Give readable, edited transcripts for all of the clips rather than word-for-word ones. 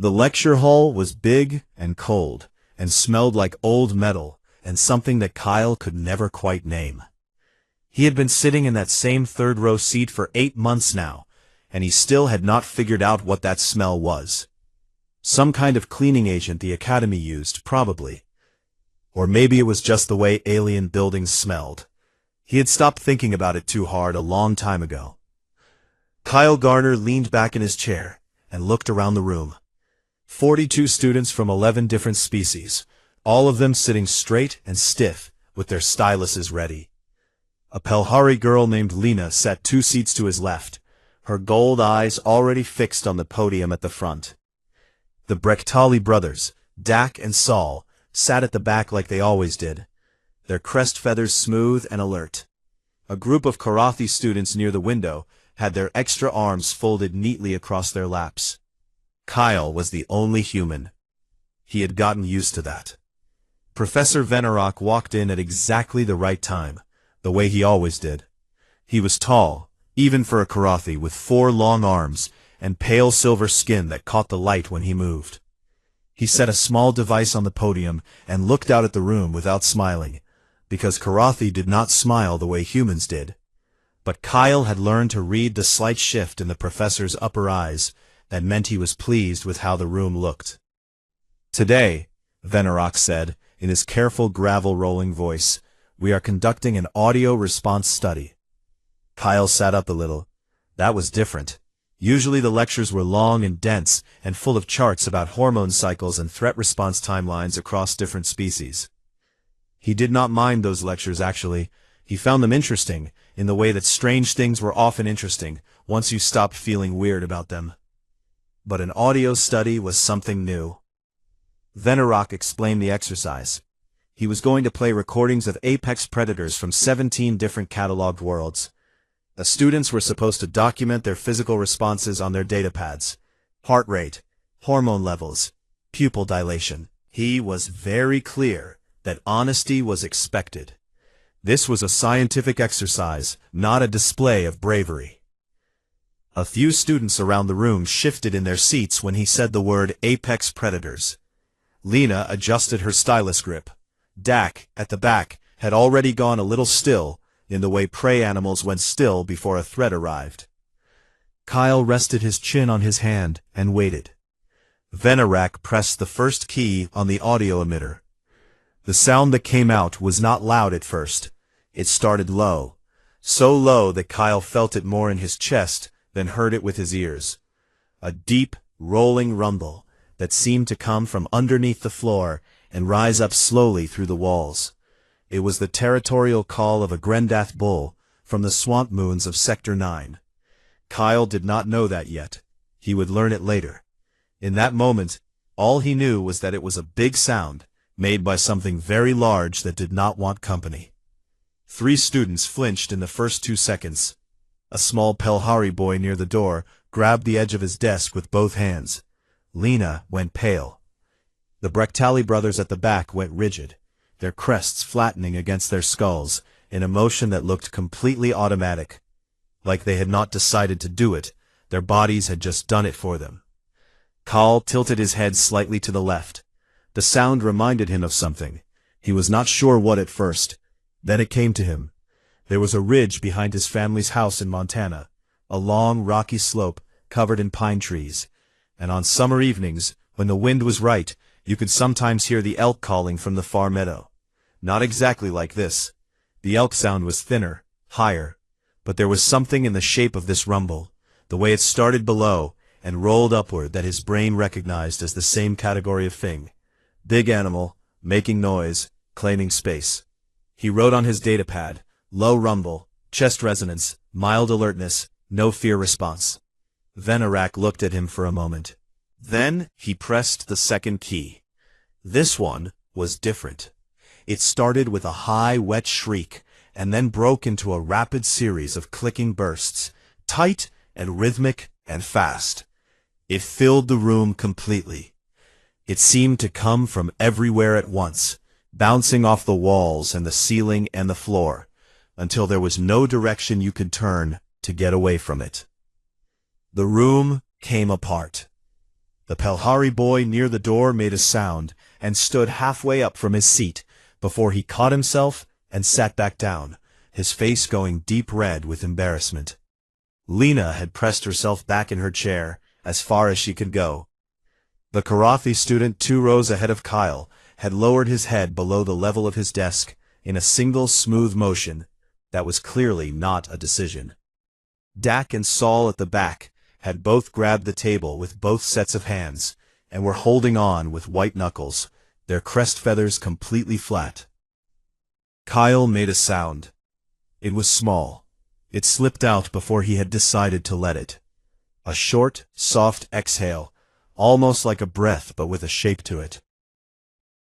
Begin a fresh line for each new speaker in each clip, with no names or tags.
The lecture hall was big and cold, and smelled like old metal and something that Kyle could never quite name. He had been sitting in that same third-row seat for 8 months now, and he still had not figured out what that smell was. Some kind of cleaning agent the Academy used, probably. Or maybe it was just the way alien buildings smelled. He had stopped thinking about it too hard a long time ago. Kyle Garner leaned back in his chair and looked around the room. 42 students from 11 different species, all of them sitting straight and stiff with their styluses ready. A Pelhari girl named Lena sat 2 seats to his left, her gold eyes already fixed on the podium at the front. The Brechtali brothers, Dak and Saul, sat at the back like they always did, their crest feathers smooth and alert. A group of Karathi students near the window had their extra arms folded neatly across their laps. Kyle was the only human. He had gotten used to that. Professor Venerok walked in at exactly the right time, the way he always did. He was tall, even for a Karathi, with 4 long arms and pale silver skin that caught the light when he moved. He set a small device on the podium and looked out at the room without smiling, because Karathi did not smile the way humans did. But Kyle had learned to read the slight shift in the professor's upper eyes that meant he was pleased with how the room looked. "Today," Venerok said, in his careful gravel-rolling voice, "we are conducting an audio response study." Kyle sat up a little. That was different. Usually the lectures were long and dense and full of charts about hormone cycles and threat response timelines across different species. He did not mind those lectures, actually. He found them interesting, in the way that strange things were often interesting, once you stopped feeling weird about them. But an audio study was something new. Venerok explained the exercise. He was going to play recordings of apex predators from 17 different cataloged worlds. The students were supposed to document their physical responses on their datapads. Heart rate, hormone levels, pupil dilation. He was very clear that honesty was expected. This was a scientific exercise, not a display of bravery. A few students around the room shifted in their seats when he said the word apex predators. Lena adjusted her stylus grip. Dak, at the back, had already gone a little still, in the way prey animals went still before a threat arrived. Kyle rested his chin on his hand and waited. Venerok pressed the first key on the audio emitter. The sound that came out was not loud at first. It started low, so low that Kyle felt it more in his chest than heard it with his ears. A deep, rolling rumble that seemed to come from underneath the floor and rise up slowly through the walls. It was the territorial call of a Grendath bull from the swamp moons of Sector 9. Kyle did not know that yet. He would learn it later. In that moment, all he knew was that it was a big sound, made by something very large that did not want company. 3 students flinched in the first 2 seconds. A small Pelhari boy near the door grabbed the edge of his desk with both hands. Lena went pale. The Brechtali brothers at the back went rigid, their crests flattening against their skulls, in a motion that looked completely automatic. Like they had not decided to do it, their bodies had just done it for them. Kyle tilted his head slightly to the left. The sound reminded him of something. He was not sure what at first. Then it came to him. There was a ridge behind his family's house in Montana, a long, rocky slope covered in pine trees, and on summer evenings, when the wind was right, you could sometimes hear the elk calling from the far meadow. Not exactly like this. The elk sound was thinner, higher, but there was something in the shape of this rumble, the way it started below and rolled upward, that his brain recognized as the same category of thing. Big animal, making noise, claiming space. He wrote on his datapad, low rumble, chest resonance, mild alertness, no fear response. Venerok looked at him for a moment. Then he pressed the second key. This one was different. It started with a high, wet shriek, and then broke into a rapid series of clicking bursts, tight and rhythmic and fast. It filled the room completely. It seemed to come from everywhere at once, bouncing off the walls and the ceiling and the floor, until there was no direction you could turn to get away from it. The room came apart. The Pelhari boy near the door made a sound and stood halfway up from his seat before he caught himself and sat back down, his face going deep red with embarrassment. Lena had pressed herself back in her chair as far as she could go. The karate student 2 rows ahead of Kyle had lowered his head below the level of his desk in a single smooth motion that was clearly not a decision. Dak and Saul at the back had both grabbed the table with both sets of hands and were holding on with white knuckles, their crest feathers completely flat. Kyle made a sound. It was small. It slipped out before he had decided to let it. A short, soft exhale, almost like a breath but with a shape to it.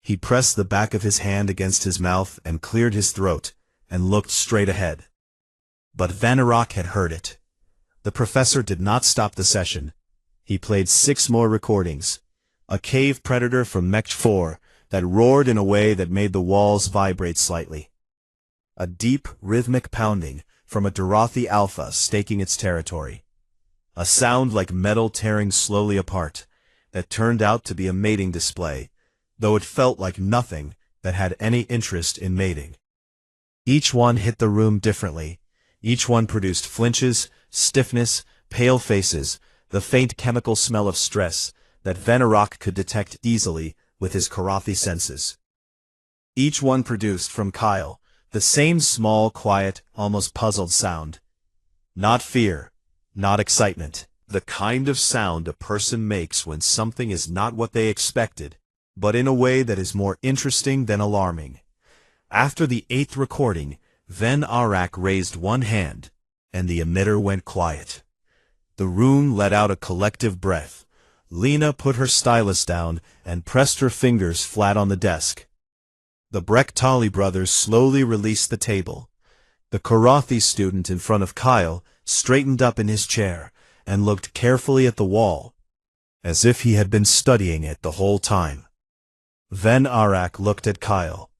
He pressed the back of his hand against his mouth and cleared his throat and looked straight ahead. But Vanarok had heard it. The professor did not stop the session. He played 6 more recordings. A cave predator from Mech 4 that roared in a way that made the walls vibrate slightly. A deep, rhythmic pounding from a Dorothi Alpha staking its territory. A sound like metal tearing slowly apart that turned out to be a mating display, though it felt like nothing that had any interest in mating. Each one hit the room differently. Each one produced flinches, stiffness, pale faces, the faint chemical smell of stress that Vanarok could detect easily with his karate senses. Each one produced from Kyle the same small, quiet, almost puzzled sound. Not fear, not excitement, the kind of sound a person makes when something is not what they expected, but in a way that is more interesting than alarming. After the 8th recording, Vanarok raised one hand, and the emitter went quiet. The room let out a collective breath. Lena put her stylus down and pressed her fingers flat on the desk. The Brechtali brothers slowly released the table. The karate student in front of Kyle straightened up in his chair and looked carefully at the wall, as if he had been studying it the whole time. Vanarok looked at Kyle.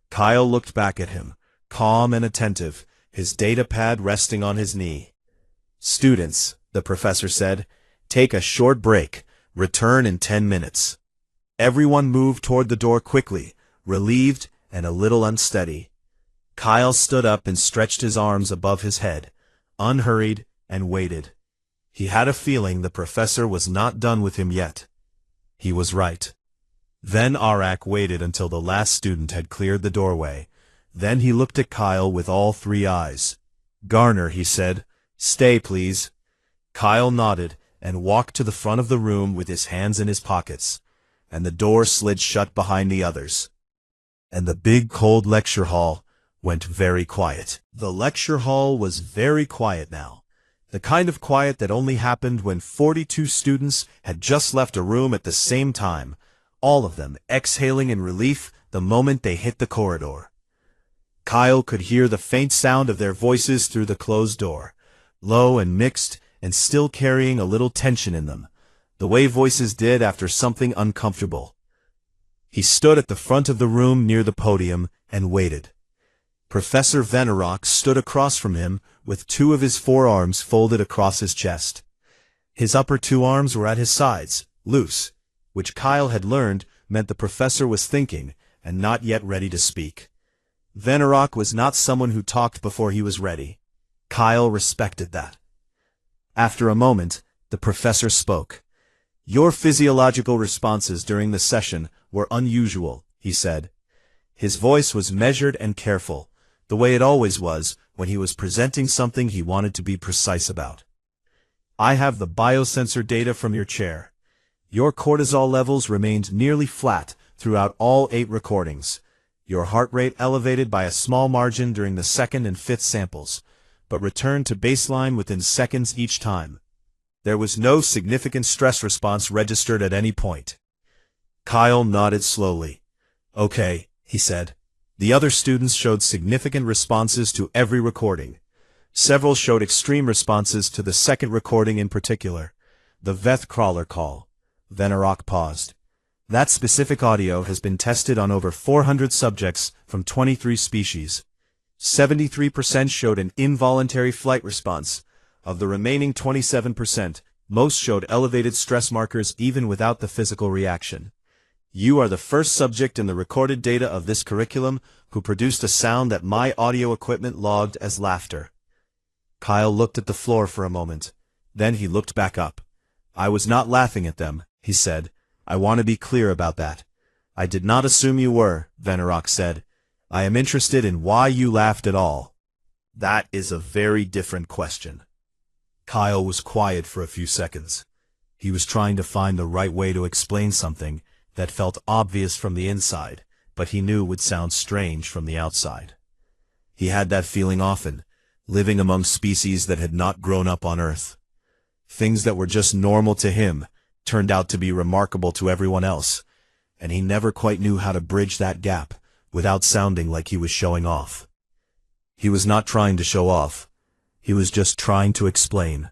Kyle looked back at him, calm and attentive, his data pad resting on his knee. "Students," the professor said, "take a short break. Return in 10 minutes." Everyone moved toward the door quickly, relieved and a little unsteady. Kyle stood up and stretched his arms above his head, unhurried, and waited. He had a feeling the professor was not done with him yet. He was right. Vanarok waited until the last student had cleared the doorway. Then he looked at Kyle with all 3 eyes. "Garner," he said, "stay, please." Kyle nodded and walked to the front of the room with his hands in his pockets, and the door slid shut behind the others. And the big cold lecture hall went very quiet. The lecture hall was very quiet now. The kind of quiet that only happened when 42 students had just left a room at the same time, all of them exhaling in relief the moment they hit the corridor. Kyle could hear the faint sound of their voices through the closed door, low and mixed and still carrying a little tension in them, the way voices did after something uncomfortable. He stood at the front of the room near the podium and waited. Professor Vanarok stood across from him with 2 of his forearms folded across his chest. His upper 2 arms were at his sides, loose, which Kyle had learned meant the professor was thinking and not yet ready to speak. Vanarok was not someone who talked before he was ready. Kyle respected that. After a moment, the professor spoke. "Your physiological responses during the session were unusual," he said. His voice was measured and careful, the way it always was when he was presenting something he wanted to be precise about. "I have the biosensor data from your chair. Your cortisol levels remained nearly flat throughout all 8 recordings. Your heart rate elevated by a small margin during the 2nd and 5th samples, but returned to baseline within seconds each time. There was no significant stress response registered at any point." Kyle nodded slowly. "Okay," he said. The other students showed significant responses to every recording. Several showed extreme responses to the 2nd recording in particular, the Veth Crawler call. Vanarok paused. "That specific audio has been tested on over 400 subjects from 23 species. 73% showed an involuntary flight response. Of the remaining 27%, Most showed elevated stress markers even without the physical reaction. You are the first subject in the recorded data of this curriculum who produced a sound that my audio equipment logged as laughter. Kyle looked at the floor for a moment. Then he looked back up. I was not laughing at them, he said. I want to be clear about that. I did not assume you were, Venerak said. I am interested in why you laughed at all. That is a very different question. Kyle was quiet for a few seconds. He was trying to find the right way to explain something that felt obvious from the inside, but he knew would sound strange from the outside. He had that feeling often, living among species that had not grown up on Earth. Things that were just normal to him turned out to be remarkable to everyone else, and he never quite knew how to bridge that gap without sounding like he was showing off. He was not trying to show off. He was just trying to explain.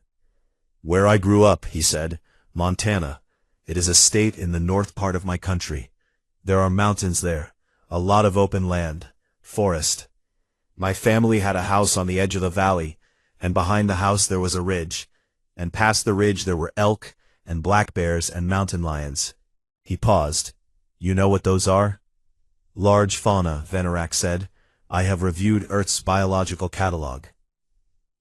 Where I grew up, he said, Montana. It is a state in the north part of my country. There are mountains there, a lot of open land, forest. My family had a house on the edge of the valley, and behind the house there was a ridge, and past the ridge there were elk and black bears and mountain lions. He paused. You know what those are? Large fauna, Venerak said. I have reviewed Earth's biological catalog.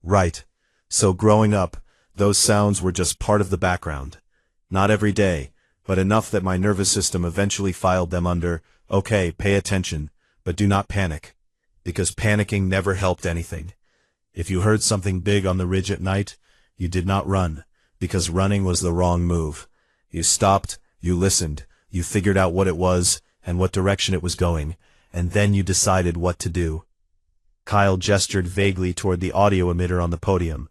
Right. So growing up, those sounds were just part of the background. Not every day, but enough that my nervous system eventually filed them under, okay, pay attention, but do not panic. Because panicking never helped anything. If you heard something big on the ridge at night, you did not run, because running was the wrong move. You stopped, you listened, you figured out what it was and what direction it was going, and then you decided what to do. Kyle gestured vaguely toward the audio emitter on the podium.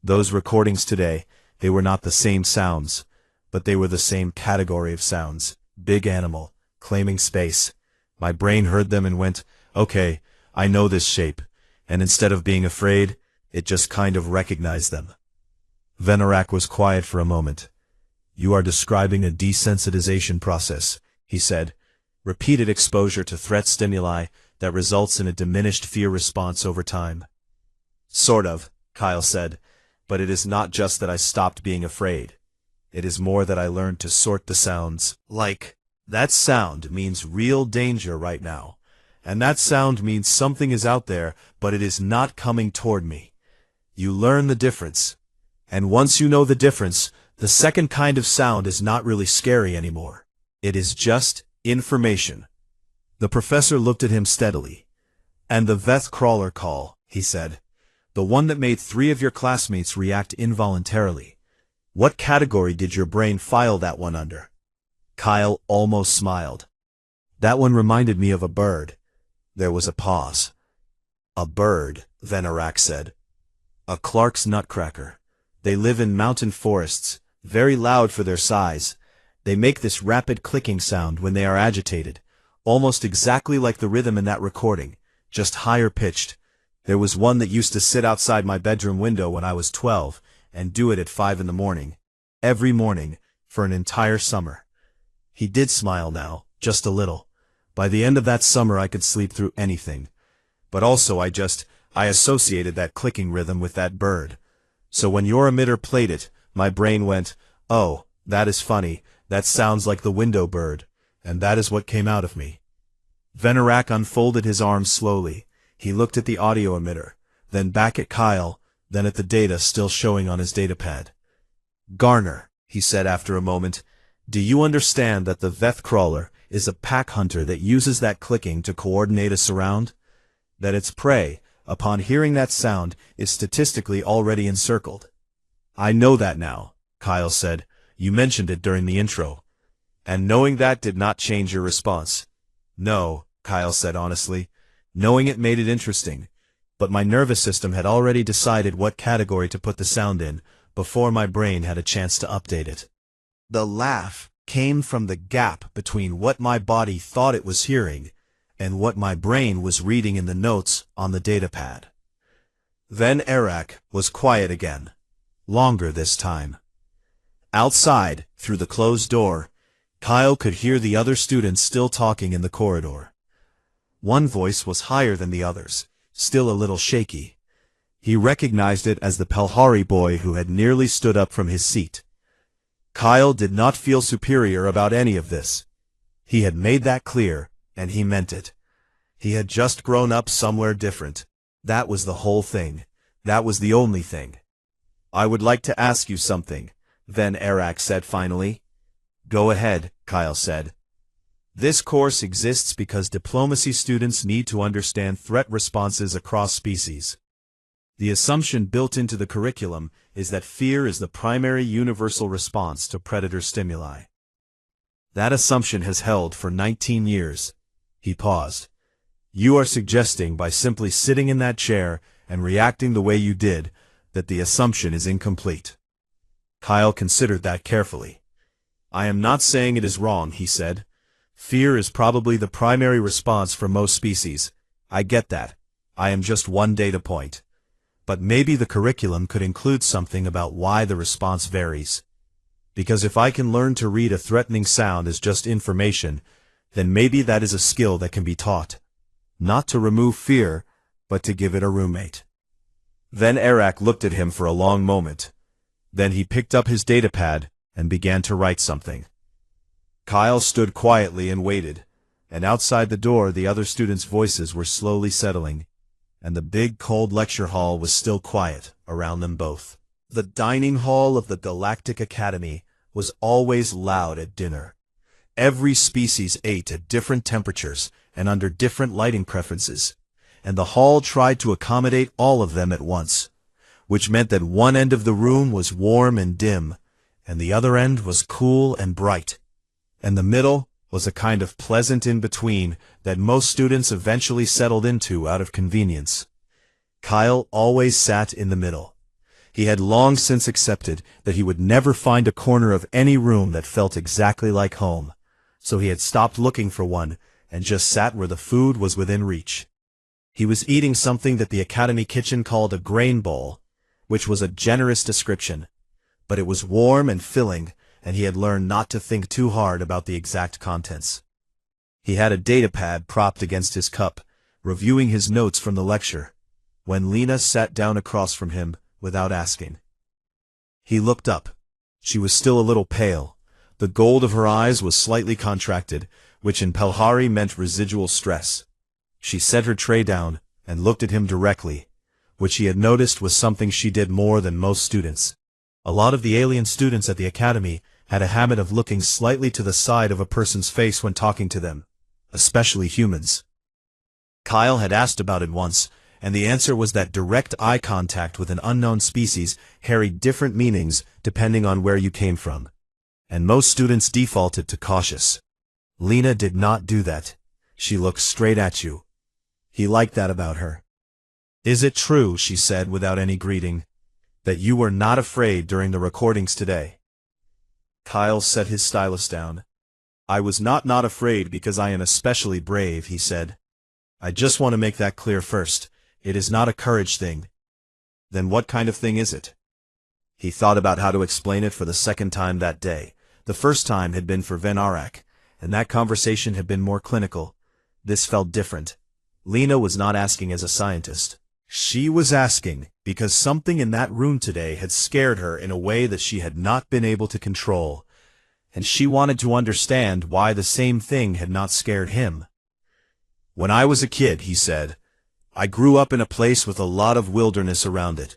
Those recordings today, they were not the same sounds, but they were the same category of sounds. Big animal, claiming space. My brain heard them and went, okay, I know this shape, and instead of being afraid, it just kind of recognized them. Venerak was quiet for a moment. You are describing a desensitization process, he said. Repeated exposure to threat stimuli that results in a diminished fear response over time. Sort of, Kyle said, but it is not just that I stopped being afraid. It is more that I learned to sort the sounds. Like, that sound means real danger right now. And that sound means something is out there, but it is not coming toward me. You learn the difference. And once you know the difference, the second kind of sound is not really scary anymore. It is just information. The professor looked at him steadily. And the Veth crawler call, he said. The one that made 3 of your classmates react involuntarily. What category did your brain file that one under? Kyle almost smiled. That one reminded me of a bird. There was a pause. A bird, Venerak said. A Clark's nutcracker. They live in mountain forests, very loud for their size. They make this rapid clicking sound when they are agitated, almost exactly like the rhythm in that recording, just higher pitched. There was one that used to sit outside my bedroom window when I was 12, and do it at 5 in the morning. Every morning, for an entire summer. He did smile now, just a little. By the end of that summer I could sleep through anything. But also I associated that clicking rhythm with that bird. So when your emitter played it, my brain went, oh, that is funny, that sounds like the window bird, and that is what came out of me. Venerak unfolded his arms slowly. He looked at the audio emitter, then back at Kyle, then at the data still showing on his datapad. Garner, he said after a moment, do you understand that the Veth crawler is a pack hunter that uses that clicking to coordinate us around? That its prey, upon hearing that sound, is statistically already encircled? I know that now, Kyle said. You mentioned it during the intro. And knowing that did not change your response. No, Kyle said honestly. Knowing it made it interesting. But my nervous system had already decided what category to put the sound in before my brain had a chance to update it. The laugh came from the gap between what my body thought it was hearing and what my brain was reading in the notes on the datapad. Then Venerak was quiet again. Longer this time. Outside, through the closed door, Kyle could hear the other students still talking in the corridor. One voice was higher than the others, still a little shaky. He recognized it as the Pelhari boy who had nearly stood up from his seat. Kyle did not feel superior about any of this. He had made that clear, and he meant it. He had just grown up somewhere different. That was the whole thing. That was the only thing. "I would like to ask you something," Van Erack said finally. "Go ahead," Kyle said. "This course exists because diplomacy students need to understand threat responses across species. The assumption built into the curriculum is that fear is the primary universal response to predator stimuli. That assumption has held for 19 years. He paused. "You are suggesting by simply sitting in that chair and reacting the way you did, that the assumption is incomplete." Kyle considered that carefully. "I am not saying it is wrong," he said. "Fear is probably the primary response for most species. I get that. I am just one data point. But maybe the curriculum could include something about why the response varies. Because if I can learn to read a threatening sound as just information, then maybe that is a skill that can be taught. Not to remove fear, but to give it a roommate." Van Erack looked at him for a long moment. Then he picked up his datapad and began to write something. Kyle stood quietly and waited, and outside the door the other students' voices were slowly settling, and the big cold lecture hall was still quiet around them both. The dining hall of the Galactic Academy was always loud at dinner. Every species ate at different temperatures and under different lighting preferences, and the hall tried to accommodate all of them at once, which meant that one end of the room was warm and dim, and the other end was cool and bright, and the middle was a kind of pleasant in-between that most students eventually settled into out of convenience. Kyle always sat in the middle. He had long since accepted that he would never find a corner of any room that felt exactly like home, so he had stopped looking for one and just sat where the food was within reach. He was eating something that the Academy kitchen called a grain bowl, which was a generous description, but it was warm and filling, and he had learned not to think too hard about the exact contents. He had a datapad propped against his cup, reviewing his notes from the lecture, when Lena sat down across from him without asking. He looked up. She was still a little pale. The gold of her eyes was slightly contracted, which in Pelhari meant residual stress. She set her tray down and looked at him directly, which he had noticed was something she did more than most students. A lot of the alien students at the Academy had a habit of looking slightly to the side of a person's face when talking to them, especially humans. Kyle had asked about it once, and the answer was that direct eye contact with an unknown species carried different meanings depending on where you came from, and most students defaulted to cautious. Lena did not do that. She looked straight at you. He liked that about her. "Is it true," she said without any greeting, "that you were not afraid during the recordings today?" Kyle set his stylus down. "I was not afraid because I am especially brave," he said. "I just want to make that clear first. It is not a courage thing." "Then what kind of thing is it?" He thought about how to explain it for the second time that day. The first time had been for Van Erack, and that conversation had been more clinical. This felt different. Lena was not asking as a scientist. She was asking because something in that room today had scared her in a way that she had not been able to control, and she wanted to understand why the same thing had not scared him. "When I was a kid," he said, "I grew up in a place with a lot of wilderness around it.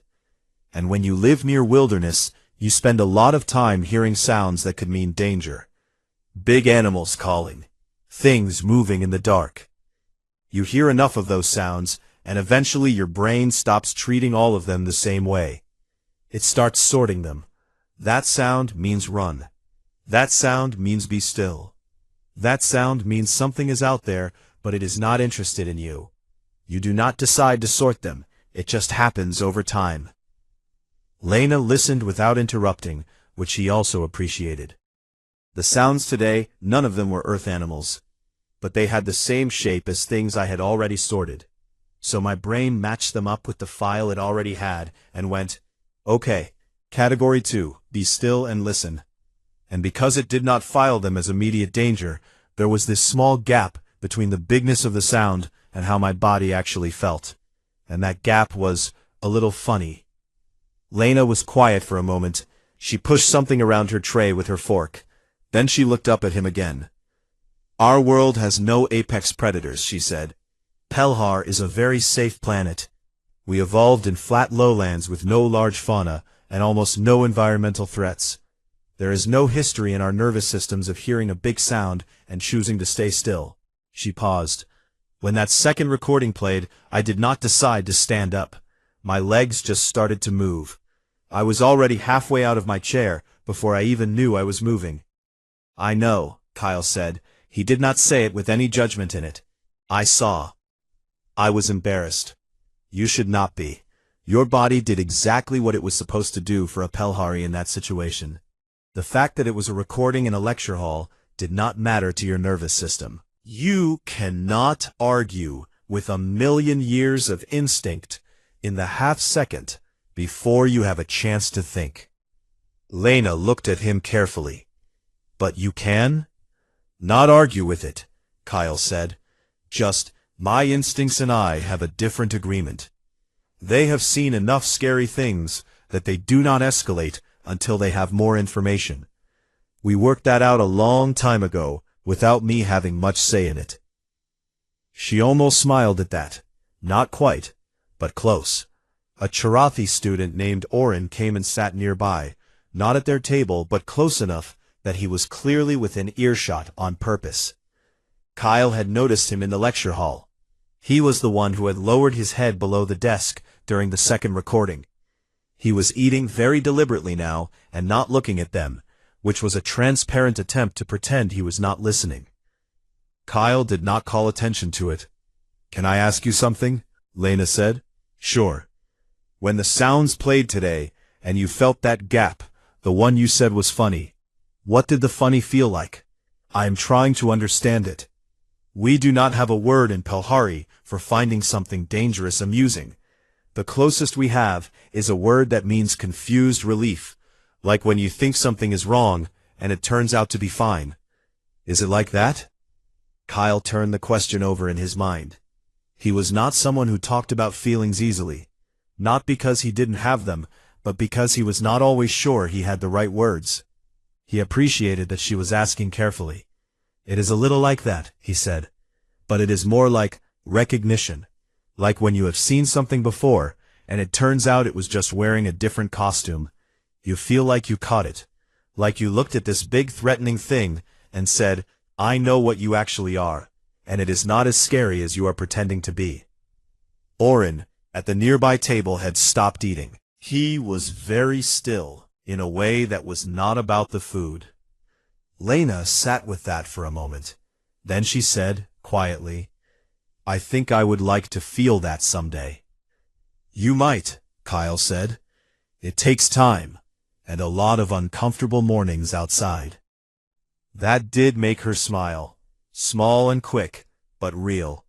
And when you live near wilderness, you spend a lot of time hearing sounds that could mean danger. Big animals calling, things moving in the dark. You hear enough of those sounds, and eventually your brain stops treating all of them the same way. It starts sorting them. That sound means run. That sound means be still. That sound means something is out there, but it is not interested in you. You do not decide to sort them. It just happens over time." Lena listened without interrupting, which he also appreciated. The sounds today, none of them were earth animals, but they had the same shape as things I had already sorted. So my brain matched them up with the file it already had and went, "Okay, Category 2, be still and listen." And because it did not file them as immediate danger, there was this small gap between the bigness of the sound and how my body actually felt. And that gap was, a little funny. Lena was quiet for a moment. She pushed something around her tray with her fork. Then she looked up at him again. Our world has no apex predators, she said. Pelhar is a very safe planet. We evolved in flat lowlands with no large fauna and almost no environmental threats. There is no history in our nervous systems of hearing a big sound and choosing to stay still. She paused. When that second recording played, I did not decide to stand up. My legs just started to move. I was already halfway out of my chair before I even knew I was moving. I know, Kyle said. He did not say it with any judgment in it. I saw. I was embarrassed. You should not be. Your body did exactly what it was supposed to do for a Pelhari in that situation. The fact that it was a recording in a lecture hall did not matter to your nervous system. You cannot argue with 1,000,000 years of instinct in the half-second before you have a chance to think. Lena looked at him carefully. But you can? Not argue with it, Kyle said. Just, my instincts and I have a different agreement. They have seen enough scary things that they do not escalate until they have more information. We worked that out a long time ago, without me having much say in it. She almost smiled at that. Not quite, but close. A Charathi student named Oren came and sat nearby, not at their table but close enough that he was clearly within earshot on purpose. Kyle had noticed him in the lecture hall. He was the one who had lowered his head below the desk during the second recording. He was eating very deliberately now and not looking at them, which was a transparent attempt to pretend he was not listening. Kyle did not call attention to it. Can I ask you something? Lena said. Sure. When the sounds played today, and you felt that gap, the one you said was funny, what did the funny feel like? I am trying to understand it. We do not have a word in Pelhari for finding something dangerous amusing. The closest we have is a word that means confused relief, like when you think something is wrong and it turns out to be fine. Is it like that? Kyle turned the question over in his mind. He was not someone who talked about feelings easily, not because he didn't have them, but because he was not always sure he had the right words. He appreciated that she was asking carefully. It is a little like that, he said, but it is more like recognition, like when you have seen something before and it turns out it was just wearing a different costume. You feel like you caught it, like you looked at this big threatening thing and said, I know what you actually are, and it is not as scary as you are pretending to be. Oren, at the nearby table, had stopped eating. He was very still, in a way that was not about the food. Lena sat with that for a moment. Then she said, quietly, I think I would like to feel that someday. You might, Kyle said. It takes time, and a lot of uncomfortable mornings outside. That did make her smile. Small and quick, but real.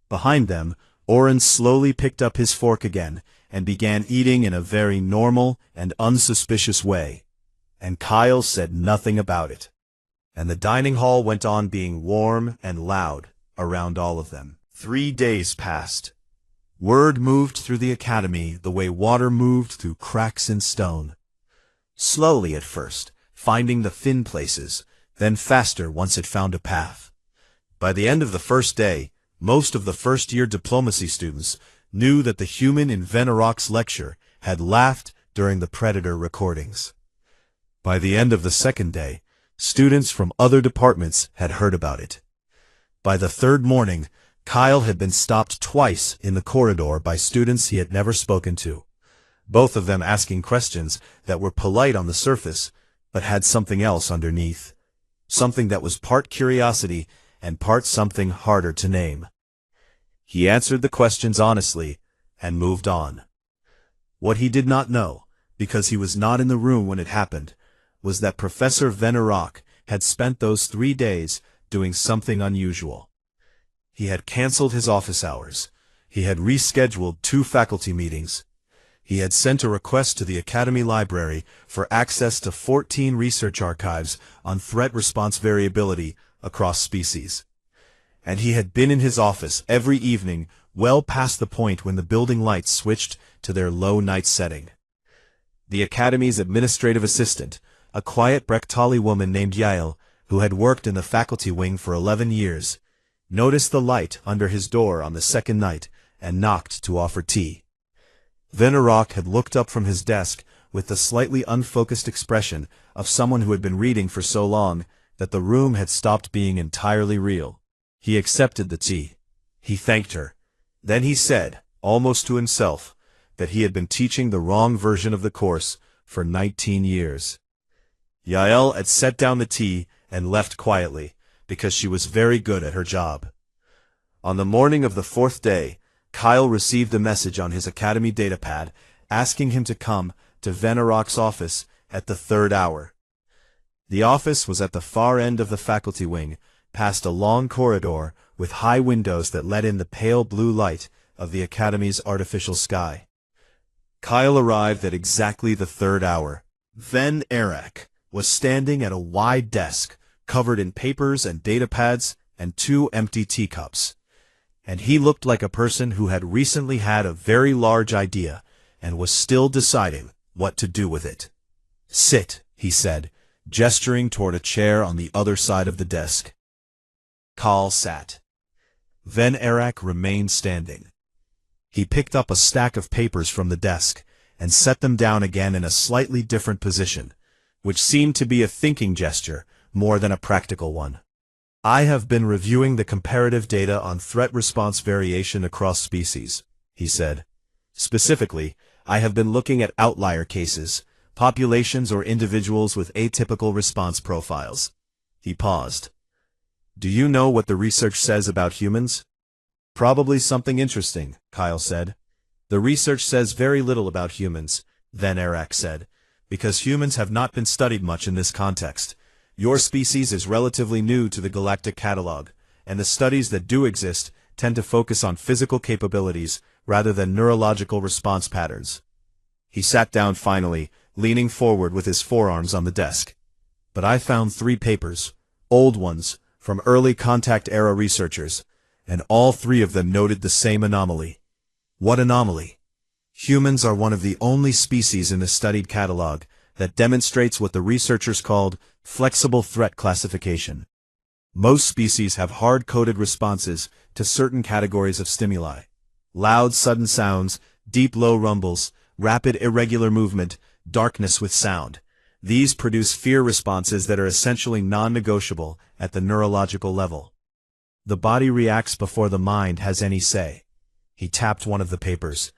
Behind them, Oren slowly picked up his fork again and began eating in a very normal and unsuspicious way. And Kyle said nothing about it. And the dining hall went on being warm and loud around all of them. 3 days passed. Word moved through the academy the way water moved through cracks in stone. Slowly at first, finding the thin places, then faster once it found a path. By the end of the first day, most of the first-year diplomacy students knew that the human in Venarok's lecture had laughed during the Predator recordings. By the end of the second day, students from other departments had heard about it. By the third morning, Kyle had been stopped twice in the corridor by students he had never spoken to, both of them asking questions that were polite on the surface, but had something else underneath, something that was part curiosity and part something harder to name. He answered the questions honestly and moved on. What he did not know, because he was not in the room when it happened, was that Professor Venarok had spent those 3 days doing something unusual. He had canceled his office hours. He had rescheduled 2 faculty meetings. He had sent a request to the Academy Library for access to 14 research archives on threat response variability across species. and he had been in his office every evening well past the point when the building lights switched to their low night setting. The Academy's administrative assistant, a quiet Brechtali woman named Yael, who had worked in the faculty wing for 11 years, noticed the light under his door on the second night and knocked to offer tea. Venerac had looked up from his desk with the slightly unfocused expression of someone who had been reading for so long that the room had stopped being entirely real. He accepted the tea. He thanked her. Then he said, almost to himself, that he had been teaching the wrong version of the course for 19 years. Yael had set down the tea and left quietly, because she was very good at her job. On the morning of the fourth day, Kyle received a message on his Academy datapad asking him to come to Venerac's office at the third hour. The office was at the far end of the faculty wing, past a long corridor with high windows that let in the pale blue light of the Academy's artificial sky. Kyle arrived at exactly the third hour. Venerac was standing at a wide desk covered in papers and datapads and 2 empty teacups. And he looked like a person who had recently had a very large idea and was still deciding what to do with it. "Sit," he said, gesturing toward a chair on the other side of the desk. Kyle sat. Venerac remained standing. He picked up a stack of papers from the desk and set them down again in a slightly different position, which seemed to be a thinking gesture more than a practical one. "I have been reviewing the comparative data on threat response variation across species," he said. "Specifically, I have been looking at outlier cases, populations or individuals with atypical response profiles." He paused. "Do you know what the research says about humans?" "Probably something interesting," Kyle said. "The research says very little about humans," Venerac said, "because humans have not been studied much in this context. Your species is relatively new to the galactic catalog, and the studies that do exist tend to focus on physical capabilities rather than neurological response patterns." He sat down finally, leaning forward with his forearms on the desk. "But I found 3 papers, old ones, from early contact-era researchers, and all 3 of them noted the same anomaly." "What anomaly?" "Humans are one of the only species in the studied catalog that demonstrates what the researchers called flexible threat classification. Most species have hard-coded responses to certain categories of stimuli: loud sudden sounds, deep low rumbles, rapid irregular movement, darkness with sound. These produce fear responses that are essentially non-negotiable at the neurological level. The body reacts before the mind has any say." He tapped one of the papers.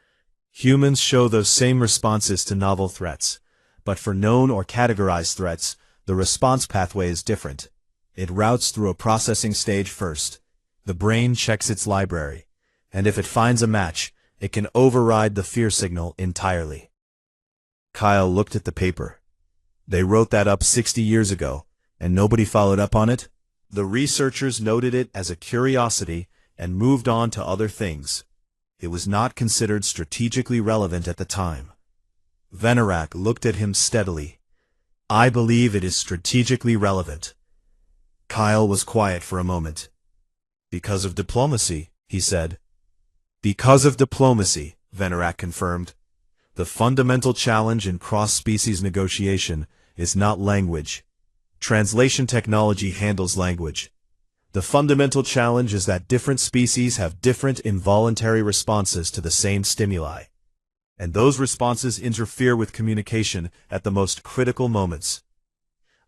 "Humans show those same responses to novel threats, but for known or categorized threats, the response pathway is different. It routes through a processing stage first. The brain checks its library, and if it finds a match, it can override the fear signal entirely." Kyle looked at the paper. "They wrote that up 60 years ago, and nobody followed up on it?" "The researchers noted it as a curiosity and moved on to other things. It was not considered strategically relevant at the time." Venerac looked at him steadily. "I believe it is strategically relevant." Kyle was quiet for a moment. "Because of diplomacy," he said. "Because of diplomacy," Venerac confirmed. "The fundamental challenge in cross-species negotiation is not language. Translation technology handles language. The fundamental challenge is that different species have different involuntary responses to the same stimuli, and those responses interfere with communication at the most critical moments.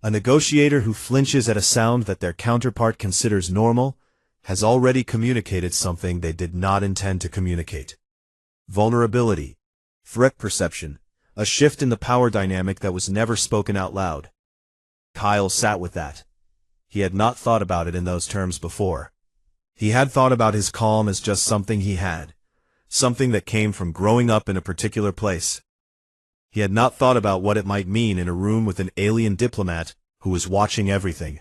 A negotiator who flinches at a sound that their counterpart considers normal has already communicated something they did not intend to communicate. Vulnerability, threat perception, a shift in the power dynamic that was never spoken out loud." Kyle sat with that. He had not thought about it in those terms before. He had thought about his calm as just something he had, something that came from growing up in a particular place. He had not thought about what it might mean in a room with an alien diplomat who was watching everything.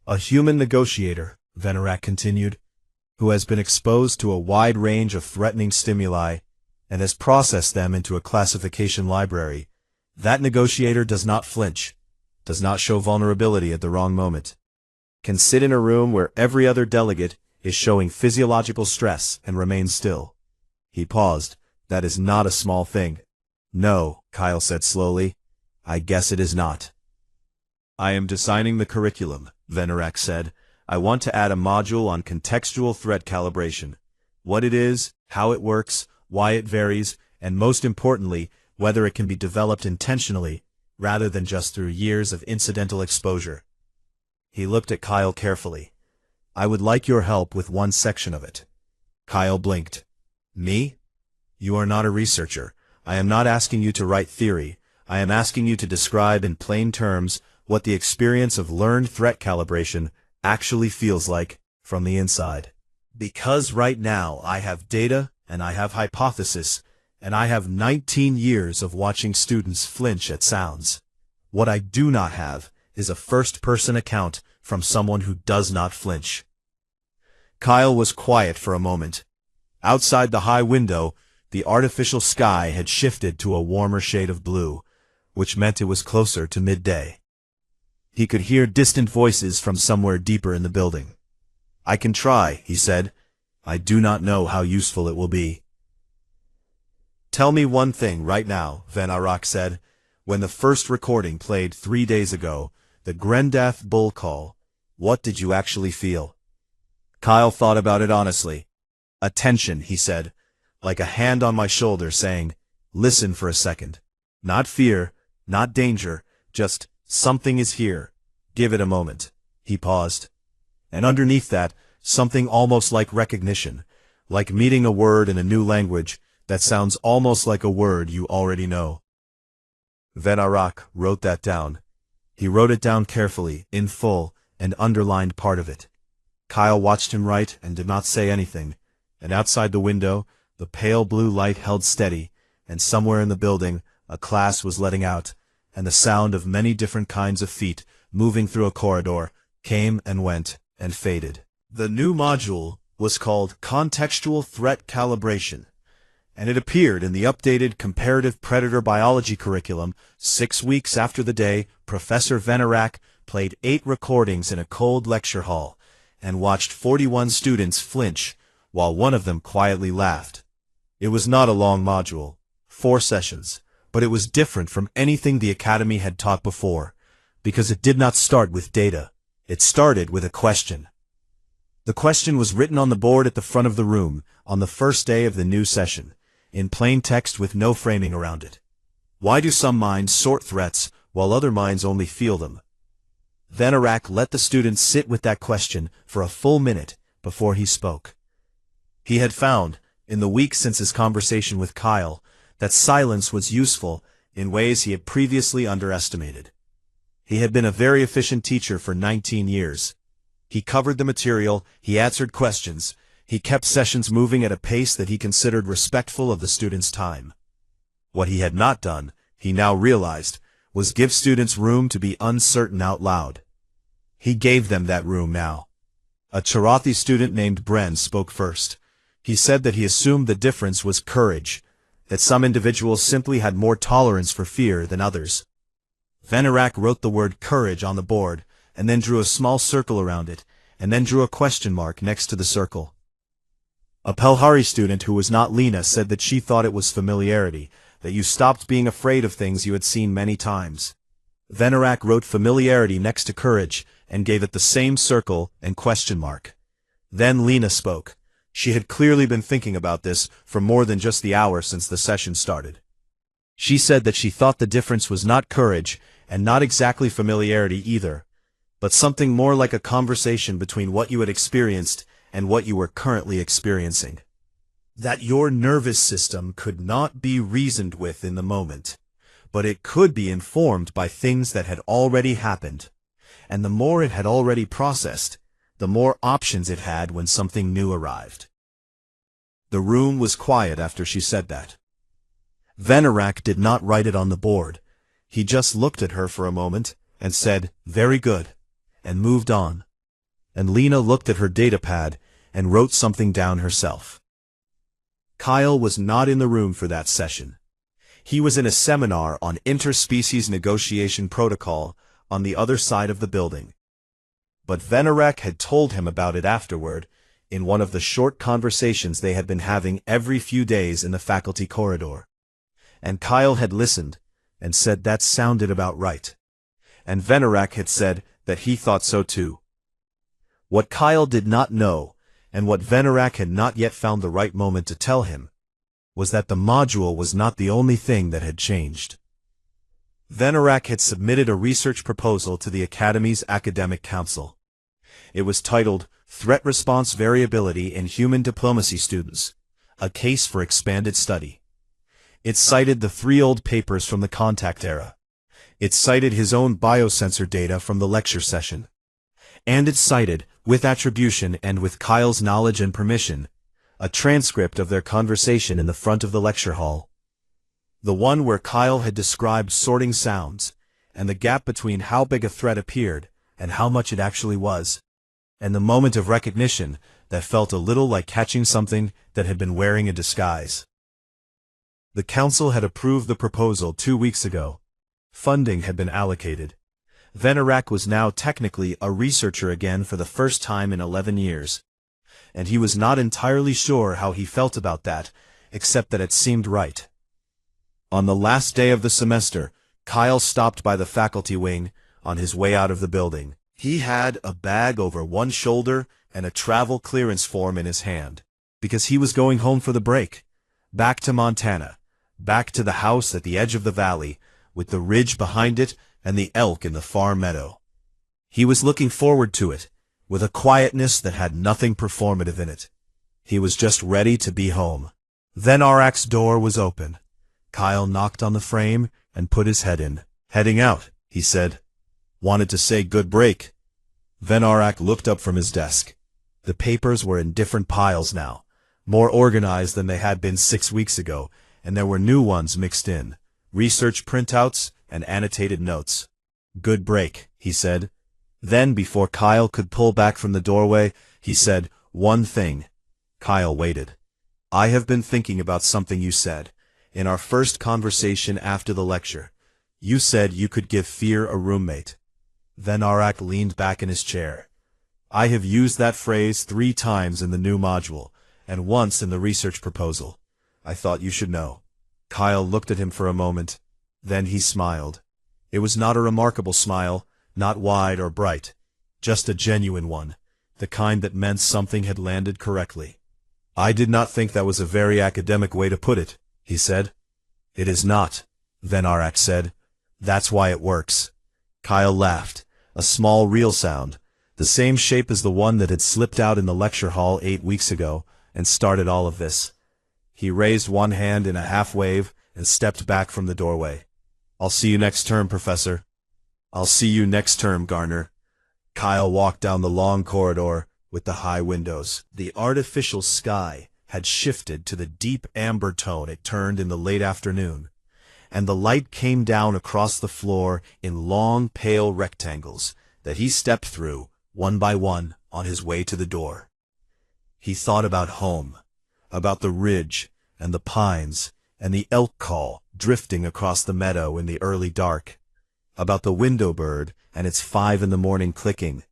"A human negotiator," Venerac continued, "who has been exposed to a wide range of threatening stimuli and has processed them into a classification library. That negotiator does not flinch, does not show vulnerability at the wrong moment, can sit in a room where every other delegate is showing physiological stress and remain still. He paused. That is not a small thing. No, Kyle said slowly. I guess it is not. I am designing the curriculum, Venerak said. I want to add a module on contextual threat calibration. What it is, how it works, why it varies, and most importantly, whether it can be developed intentionally, rather than just through years of incidental exposure. He looked at Kyle carefully. I would like your help with one section of it. Kyle blinked. Me? You are not a researcher. I am not asking you to write theory. I am asking you to describe in plain terms what the experience of learned threat calibration actually feels like from the inside. Because right now I have data and I have hypothesis and I have 19 years of watching students flinch at sounds. What I do not have is a first-person account from someone who does not flinch. Kyle was quiet for a moment. Outside the high window, the artificial sky had shifted to a warmer shade of blue, which meant it was closer to midday. He could hear distant voices from somewhere deeper in the building. I can try, he said. I do not know how useful it will be. Tell me one thing right now, Venerak said. When the first recording played 3 days ago, the Grendath bull call, what did you actually feel? Kyle thought about it honestly. Attention, he said, like a hand on my shoulder saying, listen for a second. Not fear, not danger, just something is here. Give it a moment. He paused. And underneath that, something almost like recognition, like meeting a word in a new language that sounds almost like a word you already know. Venerak wrote that down. He wrote it down carefully, in full, and underlined part of it. Kyle watched him write and did not say anything, and outside the window, the pale blue light held steady, and somewhere in the building, a class was letting out, and the sound of many different kinds of feet moving through a corridor came and went and faded. The new module was called Contextual Threat Calibration, and it appeared in the updated Comparative Predator Biology curriculum 6 weeks after the day Professor Venerak played 8 recordings in a cold lecture hall and watched 41 students flinch while one of them quietly laughed. It was not a long module, 4 sessions, but it was different from anything the Academy had taught before, because it did not start with data. It started with a question. The question was written on the board at the front of the room on the first day of the new session, in plain text with no framing around it. Why do some minds sort threats while other minds only feel them? Venerak let the students sit with that question for a full minute before he spoke. He had found, in the weeks since his conversation with Kyle, that silence was useful in ways he had previously underestimated. He had been a very efficient teacher for 19 years. He covered the material, he answered questions, he kept sessions moving at a pace that he considered respectful of the students' time. What he had not done, he now realized, was give students room to be uncertain out loud. He gave them that room now. A Charathi student named Bren spoke first. He said that he assumed the difference was courage, that some individuals simply had more tolerance for fear than others. Venerak wrote the word courage on the board, and then drew a small circle around it, and then drew a question mark next to the circle. A Pelhari student who was not Lena said that she thought it was familiarity, that you stopped being afraid of things you had seen many times. Venerak wrote familiarity next to courage, and gave it the same circle and question mark. Then Lena spoke. She had clearly been thinking about this for more than just the hour since the session started. She said that she thought the difference was not courage, and not exactly familiarity either, but something more like a conversation between what you had experienced and what you were currently experiencing. That your nervous system could not be reasoned with in the moment, but it could be informed by things that had already happened, and the more it had already processed, the more options it had when something new arrived. The room was quiet after she said that. Venerak did not write it on the board. He just looked at her for a moment and said, "Very good," and moved on. And Lena looked at her datapad and wrote something down herself. Kyle was not in the room for that session. He was in a seminar on interspecies negotiation protocol on the other side of the building. But Venerak had told him about it afterward, in one of the short conversations they had been having every few days in the faculty corridor. And Kyle had listened, and said that sounded about right. And Venerak had said that he thought so too. What Kyle did not know, and what Venerak had not yet found the right moment to tell him, was that the module was not the only thing that had changed. Venerak had submitted a research proposal to the Academy's Academic Council. It was titled Threat Response Variability in Human Diplomacy Students, a Case for Expanded Study. It cited the 3 old papers from the contact era. It cited his own biosensor data from the lecture session. And it cited, with attribution and with Kyle's knowledge and permission, a transcript of their conversation in the front of the lecture hall. The one where Kyle had described sorting sounds, and the gap between how big a threat appeared and how much it actually was, and the moment of recognition that felt a little like catching something that had been wearing a disguise. The council had approved the proposal 2 weeks ago. Funding had been allocated. Venerak was now technically a researcher again for the first time in 11 years. And he was not entirely sure how he felt about that, except that it seemed right. On the last day of the semester, Kyle stopped by the faculty wing on his way out of the building. He had a bag over one shoulder and a travel clearance form in his hand, because he was going home for the break, back to Montana, back to the house at the edge of the valley, with the ridge behind it and the elk in the far meadow. He was looking forward to it, with a quietness that had nothing performative in it. He was just ready to be home. Then Arak's door was open. Kyle knocked on the frame and put his head in. "Heading out," he said. "Wanted to say good break." Venerak looked up from his desk. The papers were in different piles now, more organized than they had been 6 weeks ago, and there were new ones mixed in, research printouts and annotated notes. "Good break," he said. Then, before Kyle could pull back from the doorway, he said, "One thing." Kyle waited. "I have been thinking about something you said. In our first conversation after the lecture, you said you could give fear a roommate." Venerak leaned back in his chair. "I have used that phrase 3 times in the new module, and once in the research proposal. I thought you should know." Kyle looked at him for a moment. Then he smiled. It was not a remarkable smile, not wide or bright, just a genuine one, the kind that meant something had landed correctly. "I did not think that was a very academic way to put it," he said. "It is not," Venerak said. "That's why it works." Kyle laughed, a small real sound, the same shape as the one that had slipped out in the lecture hall 8 weeks ago, and started all of this. He raised one hand in a half-wave and stepped back from the doorway. "I'll see you next term, Professor." "I'll see you next term, Garner." Kyle walked down the long corridor with the high windows. The artificial sky had shifted to the deep amber tone it turned in the late afternoon, and the light came down across the floor in long, pale rectangles that he stepped through, one by one, on his way to the door. He thought about home, about the ridge and the pines and the elk call drifting across the meadow in the early dark, about the window bird and its 5 in the morning clicking,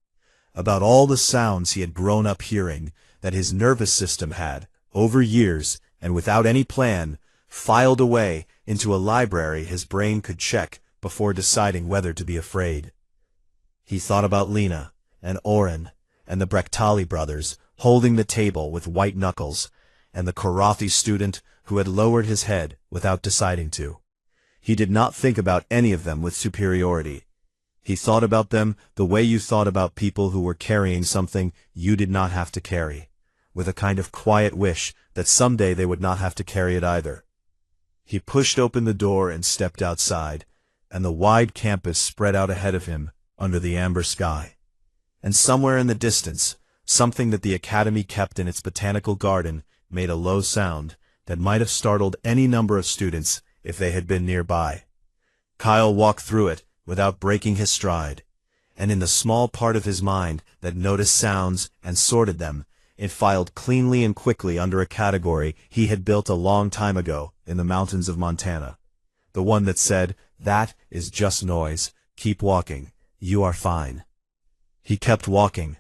about all the sounds he had grown up hearing that his nervous system had, over years and without any plan, filed away into a library his brain could check before deciding whether to be afraid. He thought about Lena and Oren and the Brechtali brothers holding the table with white knuckles, and the Korathi student who had lowered his head without deciding to. He did not think about any of them with superiority. He thought about them the way you thought about people who were carrying something you did not have to carry, with a kind of quiet wish that someday they would not have to carry it either. He pushed open the door and stepped outside, and the wide campus spread out ahead of him under the amber sky. And somewhere in the distance, something that the Academy kept in its botanical garden made a low sound that might have startled any number of students if they had been nearby. Kyle walked through it without breaking his stride, and in the small part of his mind that noticed sounds and sorted them, it filed cleanly and quickly under a category he had built a long time ago in the mountains of Montana. The one that said, "That is just noise. Keep walking. You are fine." He kept walking,